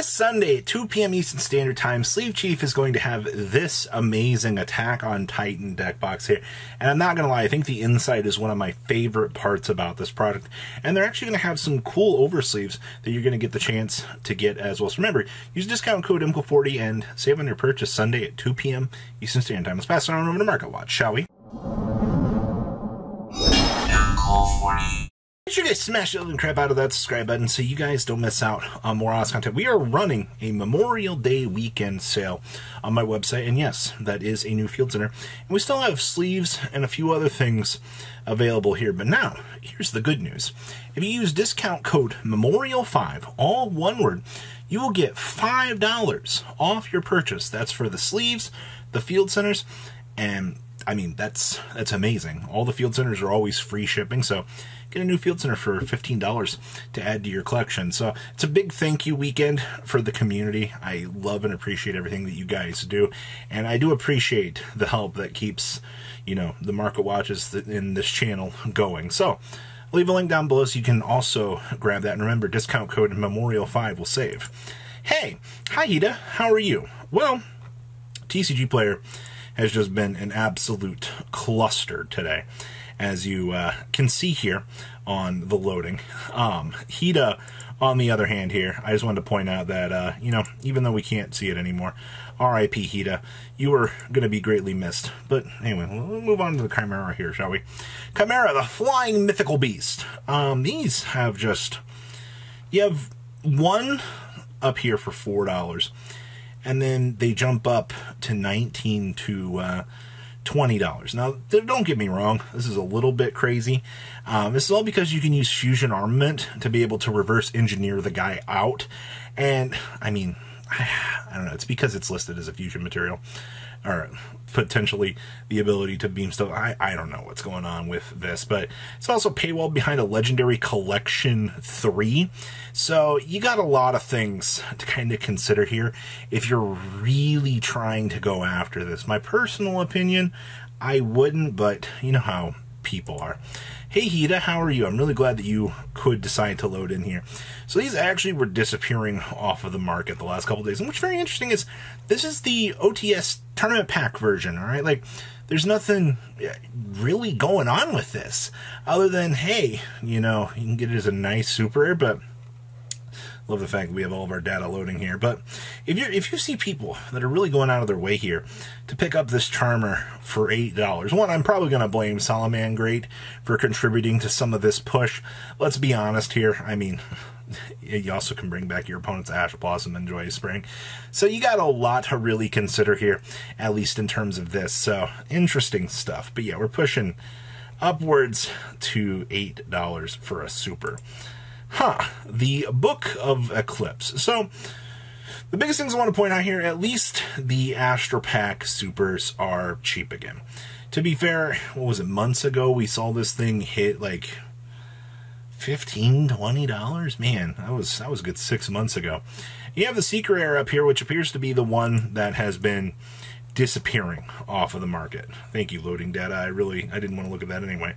This Sunday at 2 p.m. Eastern Standard Time, Sleeve Chief is going to have this amazing Attack on Titan deck box here. And I'm not going to lie, I think the inside is one of my favorite parts about this product. And they're actually going to have some cool oversleeves that you're going to get the chance to get as well. So remember, use discount code IMCO40 and save on your purchase Sunday at 2 p.m. Eastern Standard Time. Let's pass it on over to Market Watch, shall we? IMCO40. Make sure you guys smash the crap out of that subscribe button so you guys don't miss out on more awesome content. We are running a Memorial Day weekend sale on my website, and yes, that is a new field center. And we still have sleeves and a few other things available here. But now, here's the good news. If you use discount code MEMORIAL5, all one word, you will get $5 off your purchase. That's for the sleeves, the field centers, and I mean, that's amazing. All the field centers are always free shipping, so get a new field center for $15 to add to your collection. So it's a big thank you weekend for the community. I love and appreciate everything that you guys do, and I do appreciate the help that keeps, you know, the Market Watches in this channel going. So I'll leave a link down below so you can also grab that. And remember, discount code MEMORIAL5 will save. Hey, hi Hida, how are you? Well, TCG Player has just been an absolute cluster today, as you can see here on the loading. Hida, on the other hand here, I just wanted to point out that, you know, even though we can't see it anymore, R.I.P. Hida, you are going to be greatly missed. But anyway, we'll move on to the Chimera here, shall we? Chimera, the flying mythical beast. These have just, you have one up here for $4. And then they jump up to $19 to $20. Now, don't get me wrong, this is a little bit crazy. This is all because you can use fusion armament to be able to reverse engineer the guy out. And, I mean, I don't know, it's because it's listed as a fusion material. Or potentially the ability to beam stuff. I don't know what's going on with this, but it's also paywall behind a Legendary Collection 3. So you got a lot of things to kind of consider here if you're really trying to go after this. My personal opinion, I wouldn't, but you know how people are. Hey Hida, how are you? I'm really glad that you could decide to load in here. So these actually were disappearing off of the market the last couple days, and what's very interesting is this is the OTS tournament pack version, all right? Like, there's nothing really going on with this other than, hey, you know, you can get it as a nice super rare, but love the fact that we have all of our data loading here. But if you see people that are really going out of their way here to pick up this Charmer for $8, one, I'm probably going to blame Salaman Great for contributing to some of this push. Let's be honest here. I mean, you also can bring back your opponent's Ash Blossom and Joy Spring. So you got a lot to really consider here, at least in terms of this. So interesting stuff. But yeah, we're pushing upwards to $8 for a super. The Book of Eclipse. So, the biggest things I want to point out here, at least the Astro Pack Supers are cheap again. To be fair, what was it, months ago we saw this thing hit like $15, $20? Man, that was a good 6 months ago. You have the Secret Rare up here, which appears to be the one that has been disappearing off of the market. Thank you, loading data. I didn't want to look at that anyway.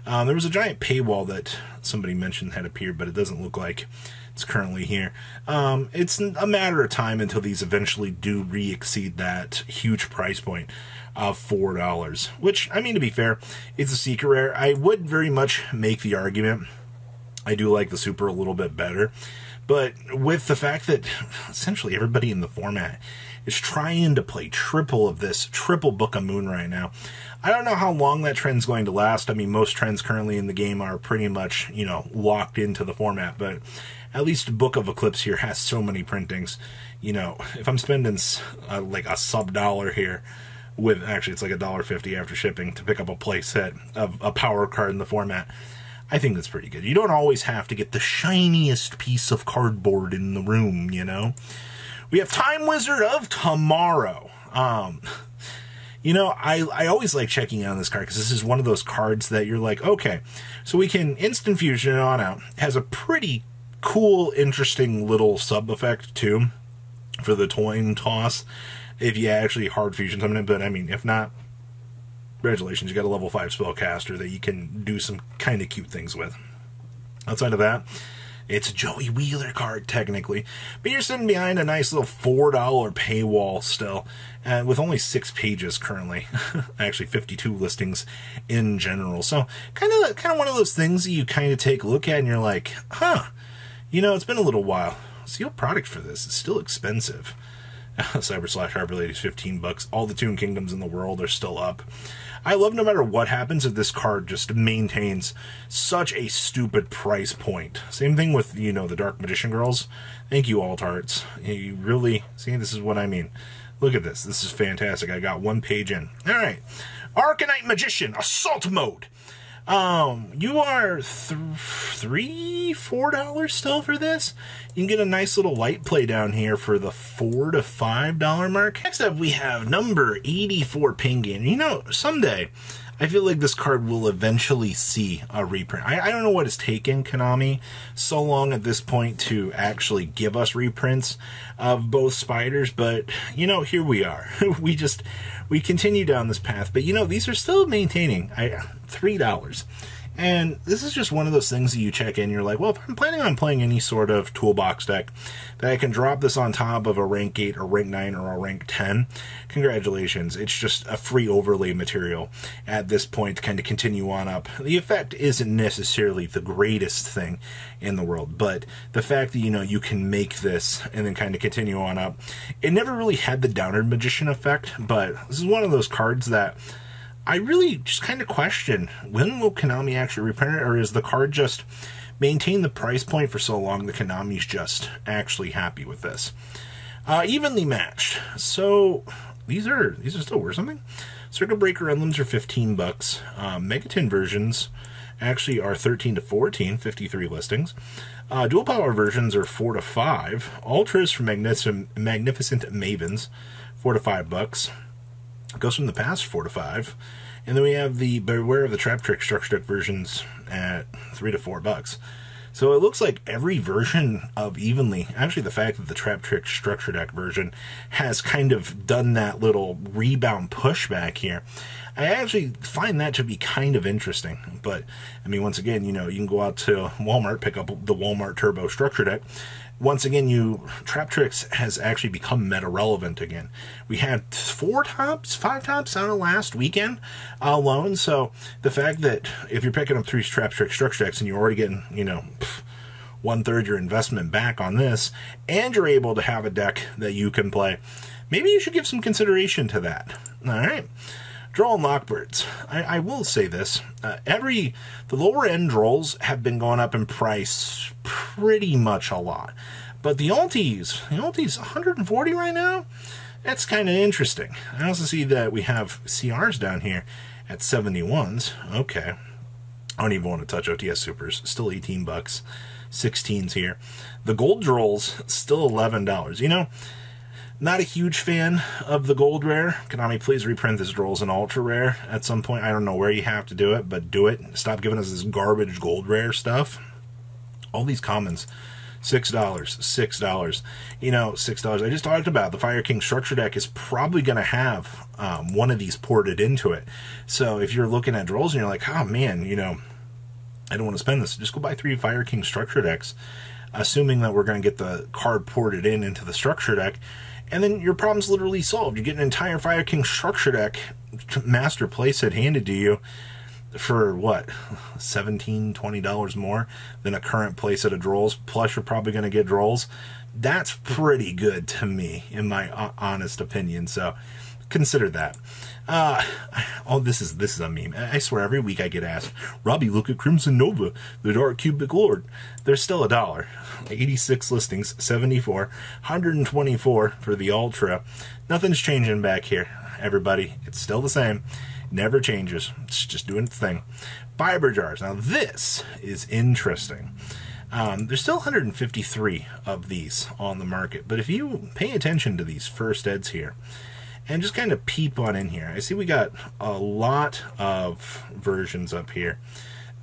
There was a giant paywall that somebody mentioned had appeared, but it doesn't look like it's currently here. It's a matter of time until these eventually do re-exceed that huge price point of $4, which, I mean, to be fair, it's a secret rare. I would very much make the argument I do like the super a little bit better, but with the fact that essentially everybody in the format is trying to play triple of this, triple Book of Moon right now, I don't know how long that trend's going to last. I mean, most trends currently in the game are pretty much, you know, locked into the format, but at least Book of Eclipse here has so many printings. You know, if I'm spending like a sub-dollar here, with, actually it's like $1.50 after shipping to pick up a play set of a power card in the format, I think that's pretty good. You don't always have to get the shiniest piece of cardboard in the room, you know? We have Time Wizard of Tomorrow. You know, I always like checking out on this card because this is one of those cards that you're like, okay, so we can instant fusion it on out. It has a pretty cool, interesting little sub effect too for the coin toss if you actually hard fusion something. But I mean, if not, congratulations, you got a level 5 spellcaster that you can do some kind of cute things with. Outside of that, It's a Joey Wheeler card, technically. But you're sitting behind a nice little $4 paywall still, and with only 6 pages currently. Actually, 52 listings in general. So, kind of one of those things that you kind of take a look at and you're like, huh, you know, it's been a little while. Sealed product for this is still expensive. Cyber/Harbor Ladies, $15. All the Toon Kingdoms in the world are still up. I love no matter what happens that this card just maintains such a stupid price point. Same thing with, you know, the Dark Magician Girls. Thank you, Alt Arts. You really, see, this is what I mean. Look at this. This is fantastic. I got 1 page in. All right. Arcanite Magician, Assault Mode. You are $3-4 still for this. You can get a nice little light play down here for the $4 to $5 mark. Next up, we have number 84 Pinguin. You know, someday, I feel like this card will eventually see a reprint. I don't know what has taken Konami so long at this point to actually give us reprints of both Spiders, but, you know, here we are. we continue down this path, but, you know, these are still maintaining $3. And this is just one of those things that you check in, you're like, well, if I'm planning on playing any sort of toolbox deck, that I can drop this on top of a rank 8 or rank 9 or a rank 10, congratulations. It's just a free overlay material at this point to kind of continue on up. The effect isn't necessarily the greatest thing in the world, but the fact that, you know, you can make this and then kind of continue on up, it never really had the Downward Magician effect, but this is one of those cards that I really just kind of question, when will Konami actually reprint it, or is the card just maintain the price point for so long that Konami's just actually happy with this? Evenly matched. So these are still worth something. Circuit Breaker Emblems are $15. Megaton versions actually are 13 to 14, 53 listings. Dual Power versions are 4 to 5. Ultras for Magnificent Mavens, $4 to $5. Ghosts from the Past, 4 to 5. And then we have the Beware of the Trap Trick Structure Deck versions at $3 to $4. So it looks like every version of Evenly, actually the fact that the Trap Trick Structure Deck version has kind of done that little rebound pushback here, I actually find that to be kind of interesting. But, I mean, once again, you know, you can go out to Walmart, pick up the Walmart Turbo Structure Deck. Once again, Trap Tricks has actually become meta-relevant again. We had 5 tops out of last weekend alone, so the fact that if you're picking up 3 Trap Trick Structure Decks and you're already getting, you know, 1/3 your investment back on this, and you're able to have a deck that you can play, maybe you should give some consideration to that. All right. Droll and Lockbirds. I will say this. The lower end Drolls have been going up in price pretty much a lot. But the Oddities, 140 right now? That's kind of interesting. I also see that we have CRs down here at 71s. Okay. I don't even want to touch OTS Supers. Still $18. 16s here. The Gold Drolls, still $11. You know, not a huge fan of the Gold Rare. Konami, please reprint this Drolls in Ultra Rare at some point. I don't know where you have to do it, but do it. Stop giving us this garbage Gold Rare stuff. All these commons, $6. You know, $6. I just talked about the Fire King Structure Deck is probably going to have one of these ported into it. So if you're looking at Drolls and you're like, oh man, you know, I don't want to spend this, just go buy 3 Fire King Structure Decks, assuming that we're going to get the card ported into the Structure Deck. And then your problem's literally solved. You get an entire Fire King Structure Deck master playset handed to you for, what, $17, $20 more than a current playset of Drolls. Plus, you're probably going to get Drolls. That's pretty good to me, in my honest opinion. So, consider that. Oh, this is a meme. I swear, every week I get asked, Robbie, look at Crimson Nova, the Dark Cubic Lord. They're still $1. 86 listings, 74, 124 for the Ultra. Nothing's changing back here, everybody. It's still the same. Never changes. It's just doing its thing. Fiber jars. Now, this is interesting. There's still 153 of these on the market, but if you pay attention to these first eds here, and just kind of peep on in here, I see we got a lot of versions up here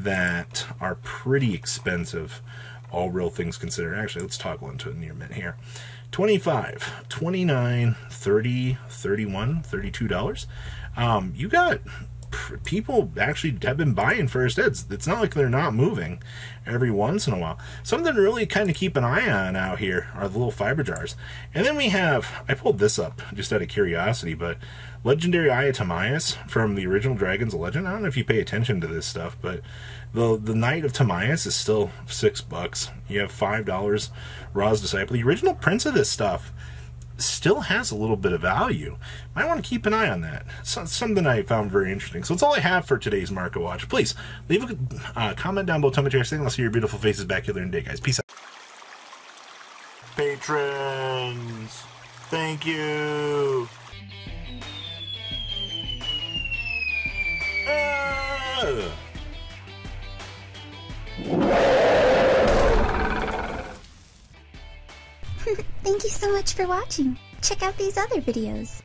that are pretty expensive, all real things considered. Actually, let's toggle into a near mint here. 25, 29, 30, 31, $32. You got people actually have been buying first eds. It's not like they're not moving every once in a while. Something to really kind of keep an eye on out here are the little fiber jars. And then we have, I pulled this up just out of curiosity, but Legendary Eye of Timaeus from the original Dragon's Legend. I don't know if you pay attention to this stuff, but the Knight of Timaeus is still $6. You have $5 Ra's Disciple. The original prints of this stuff still has a little bit of value. Might want to keep an eye on that. So, something I found very interesting. So that's all I have for today's Market Watch. Please leave a comment down below. Tell me what you're saying. I'll see your beautiful faces back here in a day, guys. Peace out. Patrons, thank you. Thank you so much for watching. Check out these other videos.